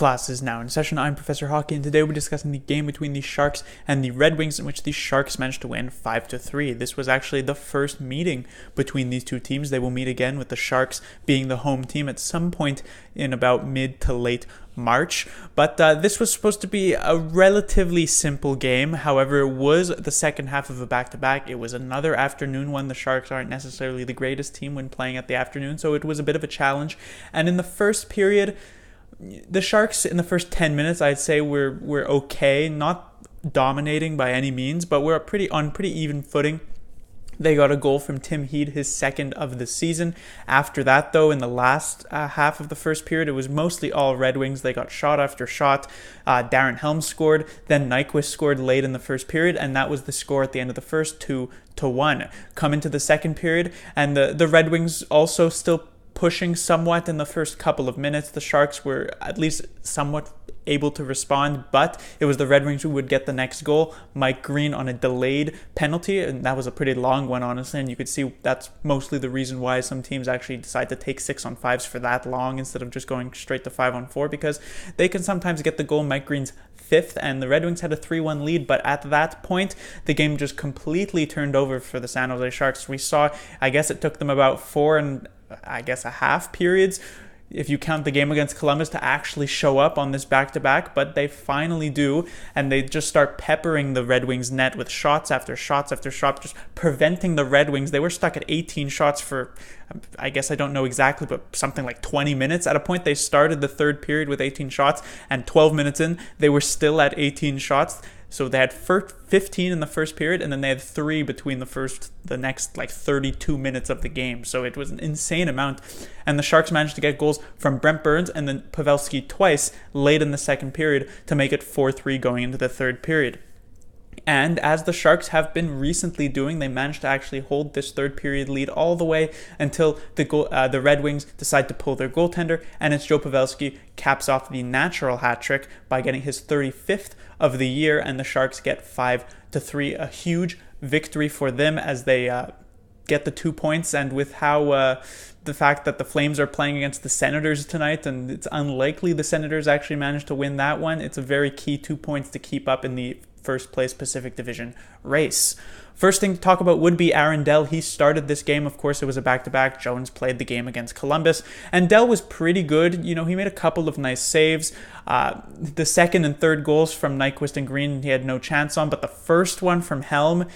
Class is now in session. I'm Professor Hockey, and today we're discussing the game between the Sharks and the Red Wings, in which the Sharks managed to win 5-3. This was actually the first meeting between these two teams. They will meet again, with the Sharks being the home team at some point in about mid to late March. But this was supposed to be a relatively simple game. However, it was the second half of a back-to-back. It was another afternoon one. The Sharks aren't necessarily the greatest team when playing at the afternoon, so it was a bit of a challenge. And in the first period, the Sharks in the first 10 minutes, I'd say we're okay, not dominating by any means, but we're on pretty even footing. They got a goal from Tim Heed, his second of the season. After that, though, in the last half of the first period, it was mostly all Red Wings. They got shot after shot. Darren Helm scored, then Nyquist scored late in the first period, and that was the score at the end of the first, 2-1. Come into the second period, and the Red Wings also still pushing somewhat in the first couple of minutes. The Sharks were at least somewhat able to respond, but it was the Red Wings who would get the next goal. Mike Green on a delayed penalty, and that was a pretty long one, honestly, and you could see that's mostly the reason why some teams actually decide to take 6-on-5s for that long instead of just going straight to 5-on-4, because they can sometimes get the goal. Mike Green's fifth, and the Red Wings had a 3-1 lead, but at that point, the game just completely turned over for the San Jose Sharks. We saw, I guess it took them about 4.5 periods, if you count the game against Columbus, to actually show up on this back-to-back, but they finally do, and they just start peppering the Red Wings net with shots after shots after shots, just preventing the Red Wings. They were stuck at 18 shots for, I guess I don't know exactly, but something like 20 minutes. At a point, they started the third period with 18 shots, and 12 minutes in, they were still at 18 shots. So they had 15 in the first period, and then they had 3 between the next 32 minutes of the game. So it was an insane amount. And the Sharks managed to get goals from Brent Burns and then Pavelski twice late in the second period to make it 4-3 going into the third period. And as the Sharks have been recently doing, they managed to actually hold this third period lead all the way until the Red Wings decide to pull their goaltender, and it's Joe Pavelski caps off the natural hat trick by getting his 35th of the year, and the Sharks get 5-3, a huge victory for them as they get the 2 points. And with how the fact that the Flames are playing against the Senators tonight, and it's unlikely the Senators actually managed to win that one, it's a very key 2 points to keep up in the first place Pacific Division race. First thing to talk about would be Aaron Dell. He started this game. Of course, it was a back-to-back. Jones played the game against Columbus, and Dell was pretty good. He made a couple of nice saves. The second and third goals from Nyquist and Green, he had no chance on, but the first one from Helm,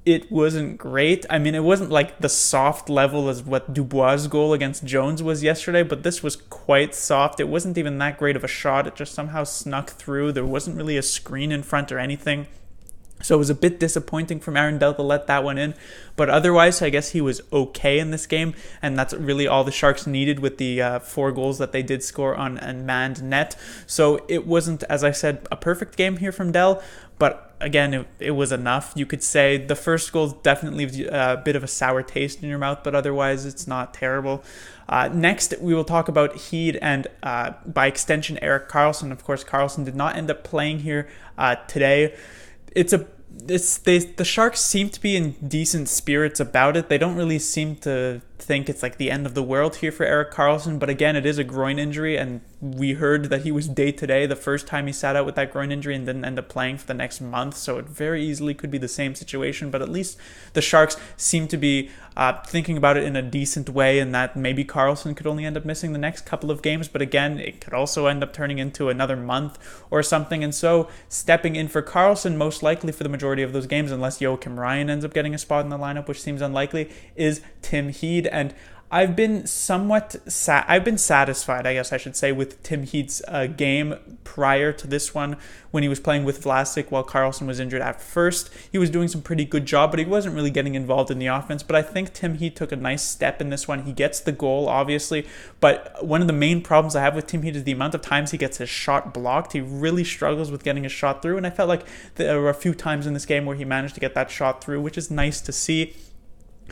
it wasn't great. I mean, it wasn't like the soft level as what Dubois' goal against Jones was yesterday, but this was quite soft. It wasn't even that great of a shot. It just somehow snuck through. There wasn't really a screen in front or anything. So it was a bit disappointing from Aaron Dell to let that one in. But otherwise, I guess he was okay in this game, and that's really all the Sharks needed with the 4 goals that they did score on unmanned net. So it wasn't, as I said, a perfect game here from Dell, but again, it was enough. You could say the first goal definitely leaves a bit of a sour taste in your mouth, but otherwise it's not terrible. Next, we will talk about Heed and, by extension, Erik Carlson. Of course, Carlson did not end up playing here today. The Sharks seem to be in decent spirits about it. They don't really seem to think it's like the end of the world here for Erik Carlson, but again, it is a groin injury, and we heard that he was day-to-day the first time he sat out with that groin injury and didn't end up playing for the next month, so it very easily could be the same situation. But at least the Sharks seem to be thinking about it in a decent way, and that maybe Carlson could only end up missing the next couple of games, but again, it could also end up turning into another month or something. And so stepping in for Carlson, most likely for the majority of those games, unless Joakim Ryan ends up getting a spot in the lineup, which seems unlikely, is Tim Heed. And I've been satisfied, I guess I should say, with Tim Heed's game prior to this one when he was playing with Vlasic while Carlson was injured. At first, he was doing some pretty good job, but he wasn't really getting involved in the offense. But I think Tim Heed took a nice step in this one. He gets the goal, obviously, but one of the main problems I have with Tim Heed is the amount of times he gets his shot blocked. He really struggles with getting his shot through, and I felt like there were a few times in this game where he managed to get that shot through, which is nice to see.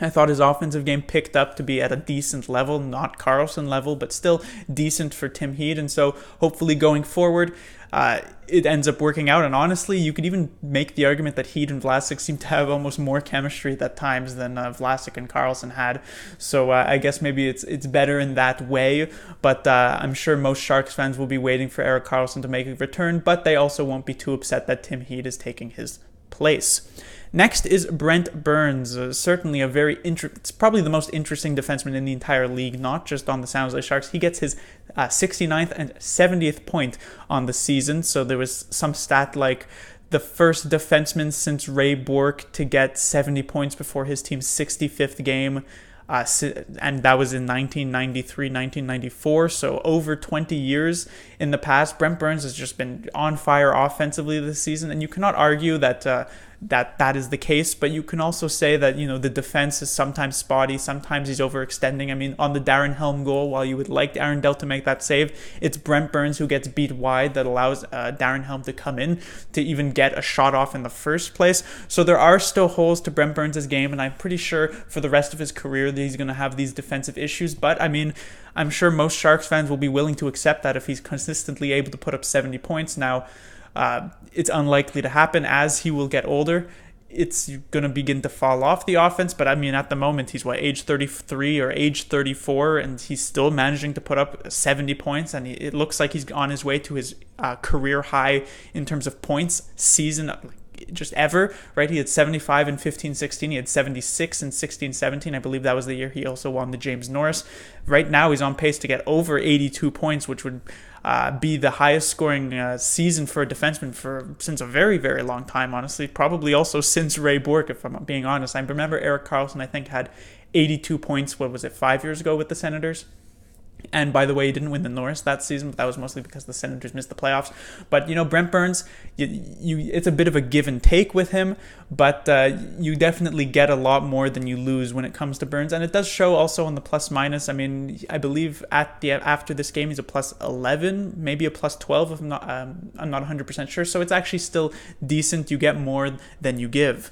I thought his offensive game picked up to be at a decent level, not Carlson level, but still decent for Tim Heed. And so hopefully going forward, it ends up working out. And honestly, you could even make the argument that Heat and Vlasic seem to have almost more chemistry at times than Vlasic and Carlson had. So I guess maybe it's better in that way. But I'm sure most Sharks fans will be waiting for Erik Carlson to make a return, but they also won't be too upset that Tim Heat is taking his place. Next is Brent Burns, certainly it's probably the most interesting defenseman in the entire league, not just on the San Jose Sharks. He gets his 69th and 70th point on the season, so there was some stat like the first defenseman since Ray Bourque to get 70 points before his team's 65th game, and that was in 1993, 1994, so over 20 years in the past. Brent Burns has just been on fire offensively this season, and you cannot argue that that is the case, but you can also say that, the defense is sometimes spotty, sometimes he's overextending. I mean, on the Darren Helm goal, while you would like Aaron Dell to make that save, it's Brent Burns who gets beat wide that allows Darren Helm to come in to even get a shot off in the first place. So there are still holes to Brent Burns' game, and I'm pretty sure for the rest of his career that he's going to have these defensive issues, but I mean, I'm sure most Sharks fans will be willing to accept that if he's consistently able to put up 70 points. Now, it's unlikely to happen as he will get older. It's going to begin to fall off the offense, but I mean, at the moment, he's age 33 or age 34, and he's still managing to put up 70 points, and it looks like he's on his way to his career high in terms of points season just ever, right? He had 75 in 15-16. He had 76 in 16-17. I believe that was the year he also won the James Norris. Right now, he's on pace to get over 82 points, which would be the highest scoring season for a defenseman since a very, very long time, honestly. Probably also since Ray Bourque, if I'm being honest. I remember Erik Carlson, I think, had 82 points, 5 years ago with the Senators? And by the way, he didn't win the Norris that season, but that was mostly because the Senators missed the playoffs. But, Brent Burns, it's a bit of a give and take with him, but you definitely get a lot more than you lose when it comes to Burns. And it does show also on the plus minus. I mean, I believe after this game, he's a plus 11, maybe a plus 12, if I'm not 100% sure. So it's actually still decent. You get more than you give.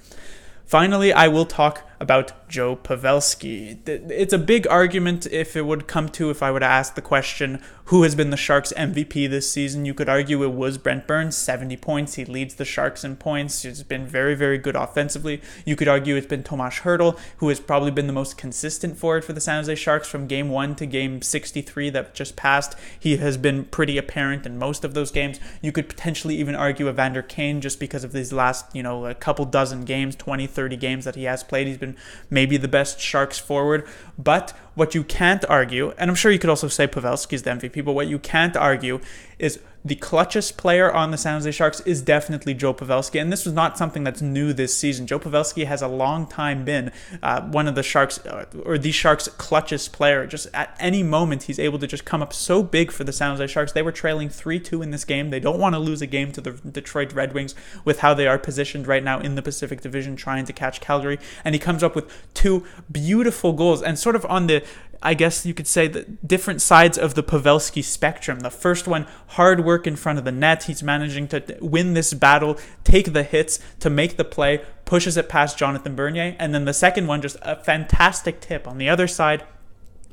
Finally, I will talk about Joe Pavelski. It's a big argument if I were to ask the question, who has been the Sharks MVP this season? You could argue it was Brent Burns, 70 points. He leads the Sharks in points. He's been very, very good offensively. You could argue it's been Tomas Hertl, who has probably been the most consistent forward for the San Jose Sharks from Game 1 to Game 63 that just passed. He has been pretty apparent in most of those games. You could potentially even argue Evander Kane just because of these last, a couple dozen games, 20, 30 games that he has played. He's been maybe the best Sharks forward. But what you can't argue, and I'm sure you could also say Pavelski is the MVP, but what you can't argue is the clutchest player on the San Jose Sharks is definitely Joe Pavelski, and this was not something that's new this season. Joe Pavelski has a long time been one of the Sharks, or the Sharks' clutchest player. Just at any moment, he's able to just come up so big for the San Jose Sharks. They were trailing 3-2 in this game. They don't want to lose a game to the Detroit Red Wings with how they are positioned right now in the Pacific Division, trying to catch Calgary, and he comes up with two beautiful goals, and sort of on the, I guess you could say, the different sides of the Pavelski spectrum. The first one, hard work in front of the net. He's managing to win this battle, take the hits to make the play, pushes it past Jonathan Bernier. And then the second one, just a fantastic tip on the other side.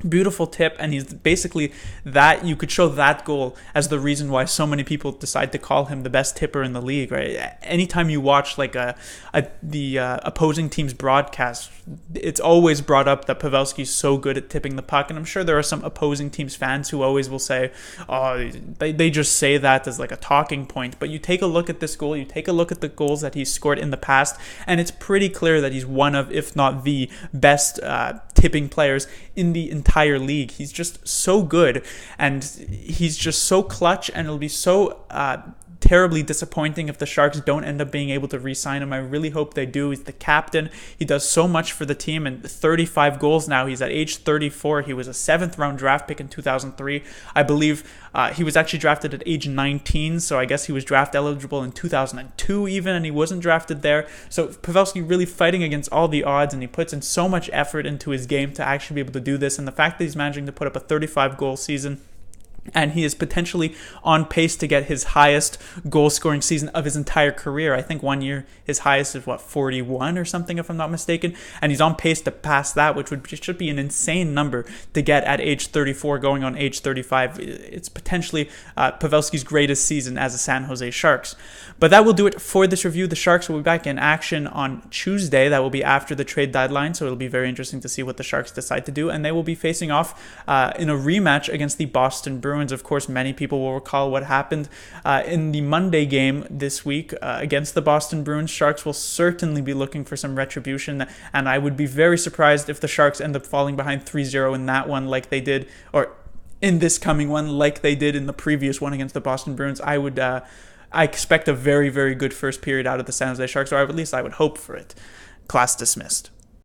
Beautiful tip, and he's basically that. You could show that goal as the reason why so many people decide to call him the best tipper in the league, right? Anytime you watch the opposing team's broadcast, it's always brought up that Pavelski's so good at tipping the puck, and I'm sure there are some opposing team's fans who always will say, oh, they just say that as like a talking point. But you take a look at this goal, you take a look at the goals that he's scored in the past, and it's pretty clear that he's one of, if not the best tipping players in the entire league. He's just so good, and he's just so clutch, and it'll be so terribly disappointing if the Sharks don't end up being able to re-sign him. I really hope they do. He's the captain. He does so much for the team, and 35 goals now. He's at age 34. He was a 7th round draft pick in 2003. I believe he was actually drafted at age 19, so I guess he was draft eligible in 2002 even, and he wasn't drafted there. So Pavelski really fighting against all the odds, and he puts in so much effort into his game to actually be able to do this, and the fact that he's managing to put up a 35 goal season And he is potentially on pace to get his highest goal-scoring season of his entire career. I think one year his highest is, 41 or something, if I'm not mistaken. And he's on pace to pass that, which should be an insane number to get at age 34, going on age 35. It's potentially Pavelski's greatest season as a San Jose Sharks. But that will do it for this review. The Sharks will be back in action on Tuesday. That will be after the trade deadline, so it'll be very interesting to see what the Sharks decide to do. And they will be facing off in a rematch against the Boston Bruins. Of course, many people will recall what happened in the Monday game this week against the Boston Bruins. Sharks will certainly be looking for some retribution, and I would be very surprised if the Sharks end up falling behind 3-0 in that one like they did, or in this coming one like they did in the previous one against the Boston Bruins. I expect a very, very good first period out of the San Jose Sharks, or at least I would hope for it. Class dismissed.